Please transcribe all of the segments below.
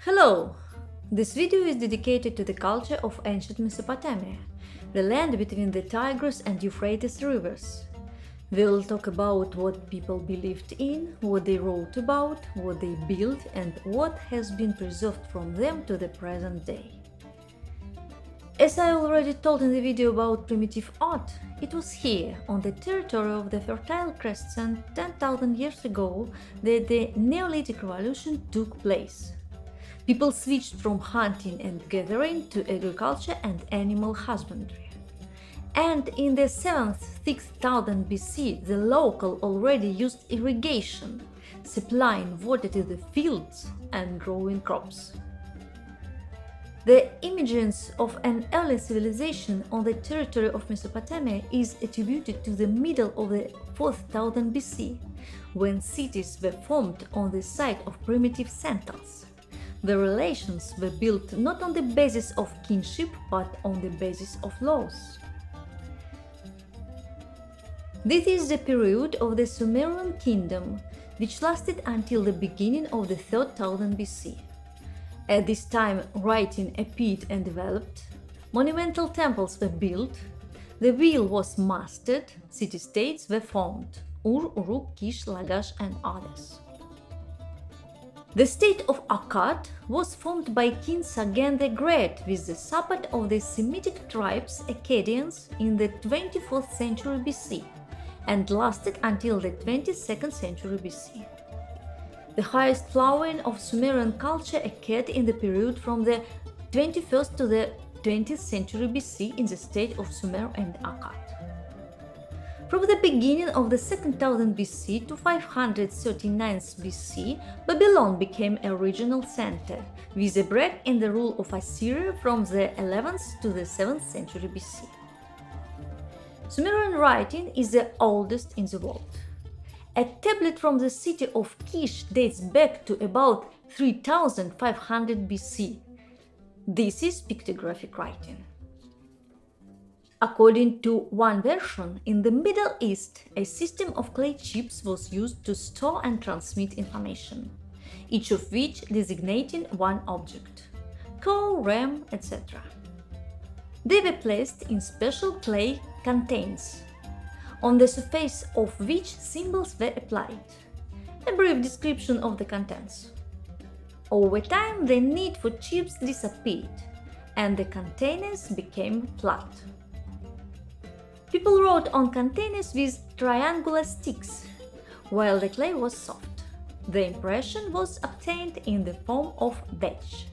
Hello! This video is dedicated to the culture of ancient Mesopotamia, the land between the Tigris and Euphrates rivers. We'll talk about what people believed in, what they wrote about, what they built, and what has been preserved from them to the present day. As I already told in the video about primitive art, it was here, on the territory of the Fertile Crescent 10,000 years ago, that the Neolithic Revolution took place. People switched from hunting and gathering to agriculture and animal husbandry. And in the 7th, 6000 BC, the local already used irrigation, supplying water to the fields and growing crops. The emergence of an early civilization on the territory of Mesopotamia is attributed to the middle of the 4000 BC, when cities were formed on the site of primitive centers. The relations were built not on the basis of kinship, but on the basis of laws. This is the period of the Sumerian kingdom, which lasted until the beginning of the 3000 BC. At this time, writing appeared and developed, monumental temples were built, the wheel was mastered, city-states were formed, Ur, Uruk, Kish, Lagash and others. The state of Akkad was formed by King Sargon the Great with the support of the Semitic tribes Akkadians in the 24th century BC and lasted until the 22nd century BC. The highest flowering of Sumerian culture occurred in the period from the 21st to the 20th century BC in the state of Sumer and Akkad. From the beginning of the 2000 BC to 539 BC, Babylon became a regional center, with a break in the rule of Assyria from the 11th to the 7th century BC. Sumerian writing is the oldest in the world. A tablet from the city of Kish dates back to about 3500 BC. This is pictographic writing. According to one version, in the Middle East, a system of clay chips was used to store and transmit information, each of which designating one object, cow, ram, etc. They were placed in special clay containers, on the surface of which symbols were applied. A brief description of the contents. Over time, the need for chips disappeared, and the containers became flat. People wrote on containers with triangular sticks, while the clay was soft. The impression was obtained in the form of badge.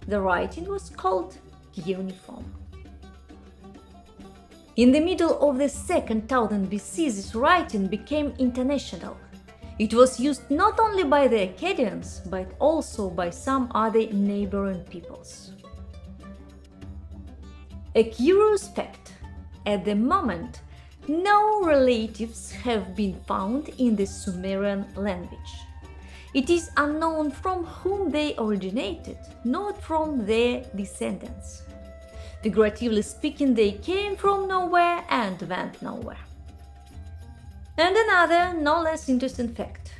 The writing was called cuneiform. In the middle of the 2000 BC, this writing became international. It was used not only by the Akkadians, but also by some other neighboring peoples. A curious fact: at the moment, no relatives have been found in the Sumerian language. It is unknown from whom they originated, not from their descendants. Figuratively speaking, they came from nowhere and went nowhere. And another, no less interesting fact.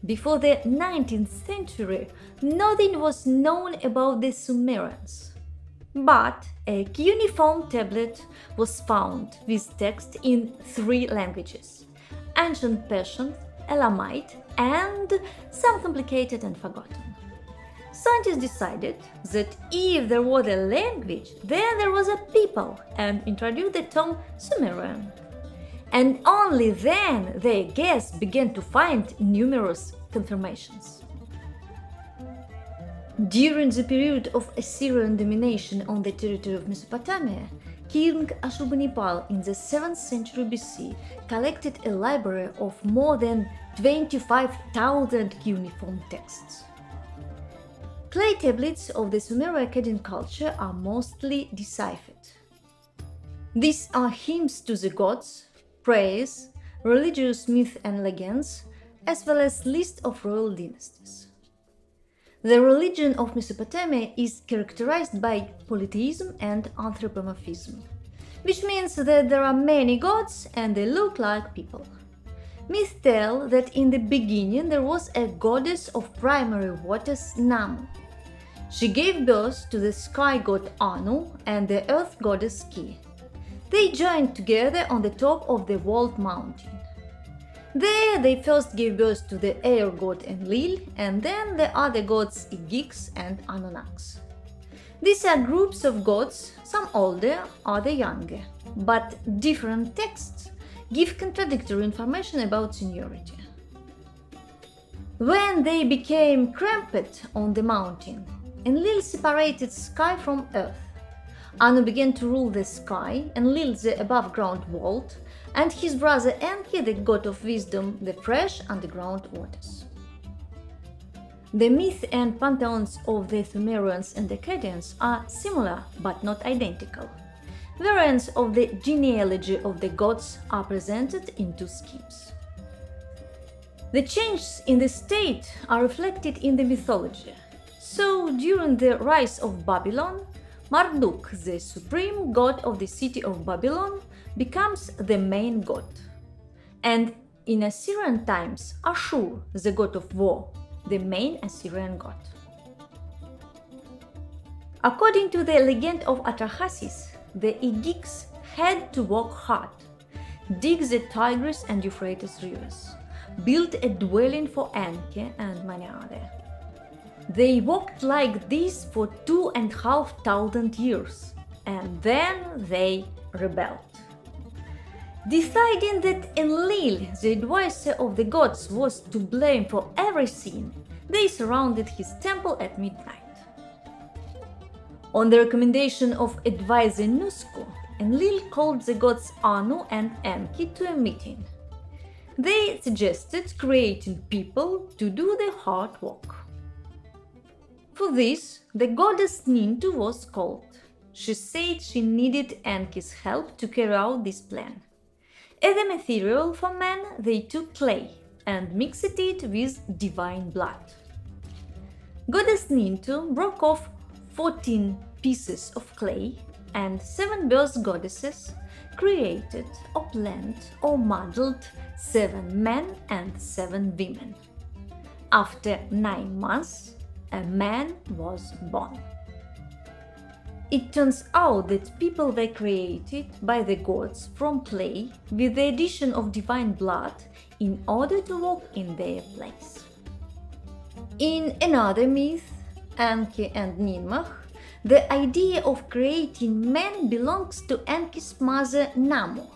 Before the 19th century, nothing was known about the Sumerians. But a cuneiform tablet was found with text in 3 languages: Ancient Persian, Elamite, and some complicated and forgotten. Scientists decided that if there was a language, then there was a people, and introduced the term Sumerian. And only then their guests began to find numerous confirmations. During the period of Assyrian domination on the territory of Mesopotamia, King Ashurbanipal in the 7th century BC collected a library of more than 25,000 cuneiform texts. Clay tablets of the Sumero-Akkadian culture are mostly deciphered. These are hymns to the gods, prayers, religious myths and legends, as well as lists of royal dynasties. The religion of Mesopotamia is characterized by polytheism and anthropomorphism, which means that there are many gods and they look like people. Myths tell that in the beginning there was a goddess of primary waters, Nam, She gave birth to the sky god Anu and the earth goddess Ki. They joined together on the top of the walled mountain. There they first gave birth to the air god Enlil and then the other gods Igix and Anunnaks. These are groups of gods, some older, other younger, but different texts give contradictory information about seniority. When they became cramped on the mountain, Enlil separated sky from earth. Anu began to rule the sky, Enlil the above-ground world, and his brother Enki, the god of wisdom, the fresh underground waters. The myth and pantheons of the Sumerians and Akkadians are similar but not identical. Variants of the genealogy of the gods are presented in two schemes. The changes in the state are reflected in the mythology. So, during the rise of Babylon, Marduk, the supreme god of the city of Babylon, becomes the main god. And in Assyrian times, Ashur, the god of war, the main Assyrian god. According to the legend of Atrahasis, the Igix had to work hard, dig the Tigris and Euphrates rivers, build a dwelling for Enki and many others. They worked like this for 2,500 years, and then they rebelled. Deciding that Enlil, the advisor of the gods, was to blame for everything, they surrounded his temple at midnight. On the recommendation of advisor Nusku, Enlil called the gods Anu and Enki to a meeting. They suggested creating people to do the hard work. For this, the goddess Nintu was called. She said she needed Enki's help to carry out this plan. As a material for man, they took clay and mixed it with divine blood. Goddess Nintu broke off 14 pieces of clay, and 7 birth goddesses created or planned or modeled 7 men and 7 women. After 9 months, a man was born. It turns out that people were created by the gods from clay with the addition of divine blood in order to walk in their place. In another myth, Enki and Ninmah, the idea of creating man belongs to Enki's mother Namu,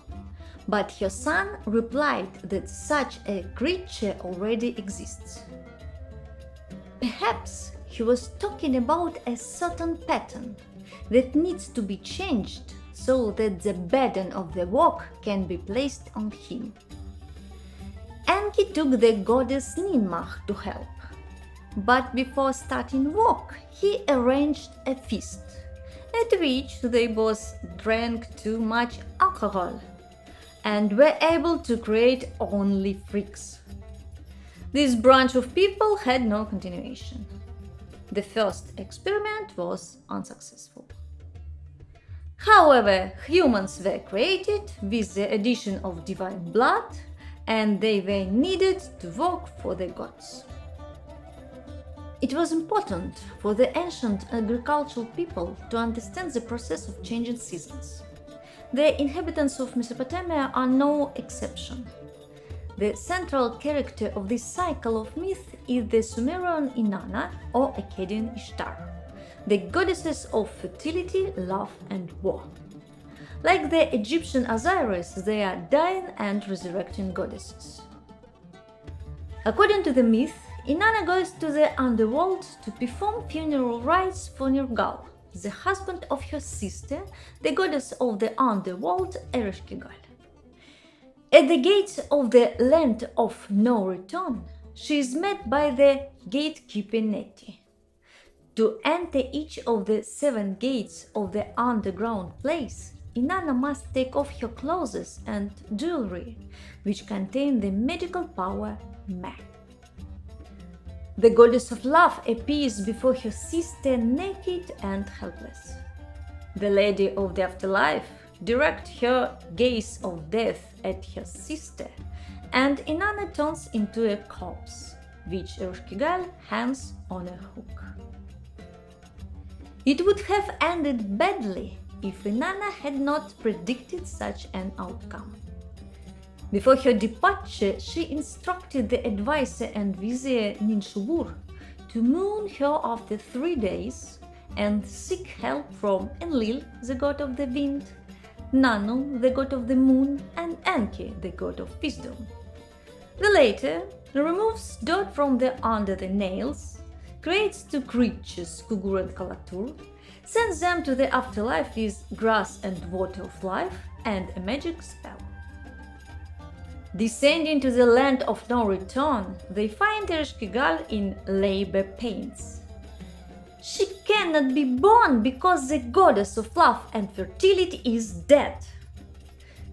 but her son replied that such a creature already exists. Perhaps he was talking about a certain pattern that needs to be changed so that the burden of the work can be placed on him. Enki took the goddess Ninmah to help, but before starting work, he arranged a feast, at which they both drank too much alcohol and were able to create only freaks. This branch of people had no continuation. The first experiment was unsuccessful. However, humans were created with the addition of divine blood, and they were needed to work for the gods. It was important for the ancient agricultural people to understand the process of changing seasons. The inhabitants of Mesopotamia are no exception. The central character of this cycle of myth is the Sumerian Inanna or Akkadian Ishtar, the goddesses of fertility, love and war. Like the Egyptian Osiris, they are dying and resurrecting goddesses. According to the myth, Inanna goes to the underworld to perform funeral rites for Nergal, the husband of her sister, the goddess of the underworld Ereshkigal. At the gates of the land of no return, she is met by the gatekeeper Neti. To enter each of the 7 gates of the underground place, Inanna must take off her clothes and jewelry, which contain the magical power Ma. The goddess of love appears before her sister naked and helpless. The lady of the afterlife directs her gaze of death at her sister, and Inanna turns into a corpse, which Ereshkigal hangs on a hook. It would have ended badly if Inanna had not predicted such an outcome. Before her departure, she instructed the advisor and vizier Ninshubur to mourn her after 3 days and seek help from Enlil, the god of the wind, Nanu, the god of the moon, and Enki, the god of wisdom. The latter removes dirt from under the nails, creates 2 creatures, Kugur and Kalatur, sends them to the afterlife with grass and water of life and a magic spell. Descending to the land of no return, they find Ereshkigal in labor pains. She cannot be born because the goddess of love and fertility is dead.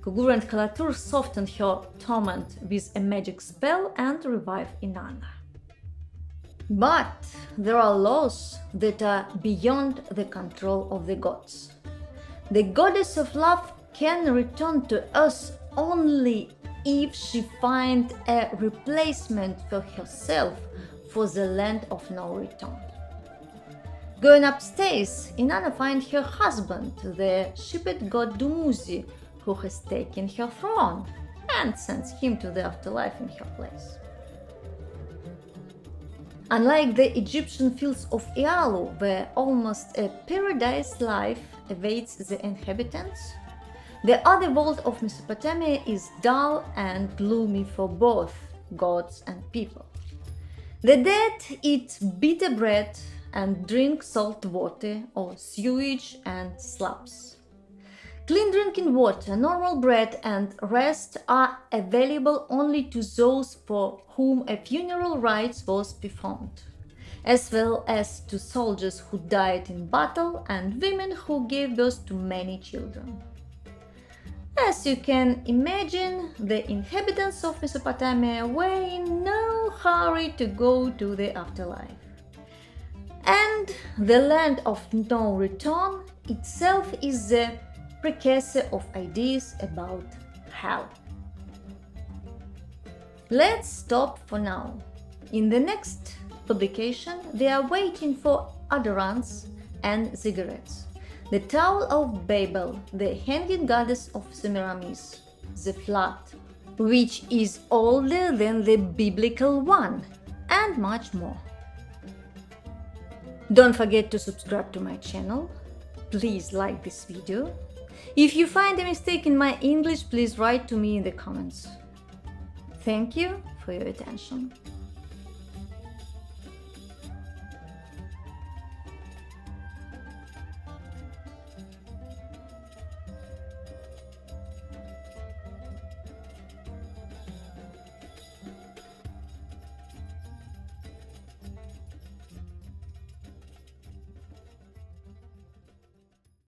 Kugur and Kalatur soften her torment with a magic spell and revive Inanna. But there are laws that are beyond the control of the gods. The goddess of love can return to us only if she finds a replacement for herself for the land of no return. Going upstairs, Inanna finds her husband, the shepherd god Dumuzi, who has taken her throne, and sends him to the afterlife in her place. Unlike the Egyptian fields of Ialu, where almost a paradise life awaits the inhabitants, the other world of Mesopotamia is dull and gloomy for both gods and people. The dead eat bitter bread and drink salt water or sewage and slabs. Clean drinking water, normal bread and rest are available only to those for whom a funeral rites was performed, as well as to soldiers who died in battle and women who gave birth to many children. As you can imagine, the inhabitants of Mesopotamia were in no hurry to go to the afterlife. And the land of no return itself is the precursor of ideas about hell. Let's stop for now. In the next publication, we are waiting for Adorans and Ziggurats, the Tower of Babel, the hanging goddess of Semiramis, the flood, which is older than the biblical one, and much more. Don't forget to subscribe to my channel. Please like this video. If you find a mistake in my English, please write to me in the comments. Thank you for your attention.